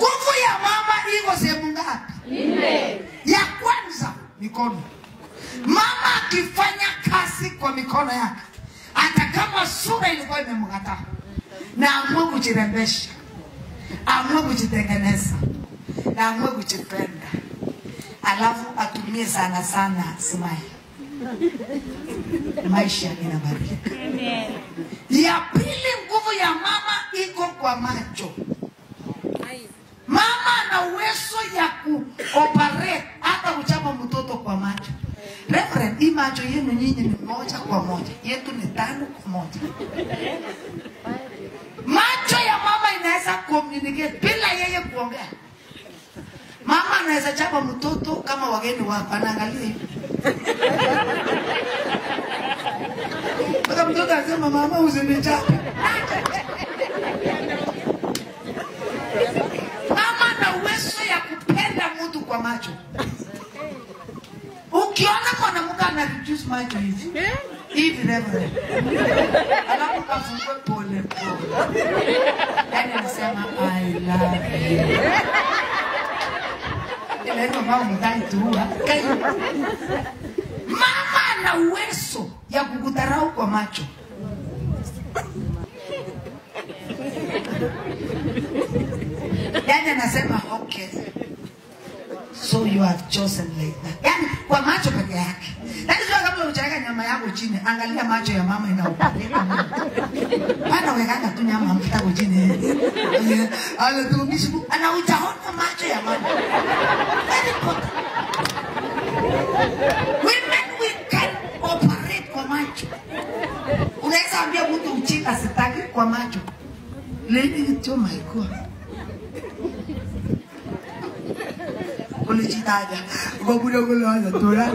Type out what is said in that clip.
Nguvu ya mama iko sehemu ngapi? 4. Ya kwanza mikono. Mama akifanya kazi kwa mikono yake, hata kama sura ilikuwa imemkataa, na amue kujirembesha, amue kujitengeneza, na amue kujipenda, alafu atumie sana smile, maisha yanabadilika. Amen. Ya pili, nguvu ya mama iko kwa macho. Mama ana uwezo ya kuoperate hata kuchapa mtoto kwa macho. Reverend, hii macho yenu nyinyi ni moja kwa moja, yetu ni 5 kwa moja. Macho ya mama inaweza communicate bila yeye kuongea. Mama anaweza chapa mtoto kama wageni wako, anaangalia hivi. Bado mtoto anasema mama usinichape. Mama ana uwezo ya kupenda mtu kwa macho. Ukiona mwanamke ana reduce macho hivi Reverend, alafu kafungue pole pole, yani anasema I love you. Ile ndio mama mtani tuua. Mama ana uwezo ya kukutarau kwa macho. Yani anasema okay, so you have chosen like that. Yani kwa macho peke yake. Lakini sio kabla uchaweka nyama yako chini, angalia macho ya mama inaupeleka. Hana wekanga tu nyama mtako chini. Anatumishi anautaona macho ya mama. Very important. Women, we can operate kwa macho. Unaweza ambia mtu uchika sitaki kwa macho. Lady, oh my God. Kulichitaja. Kwa kuda kulaza, tuya.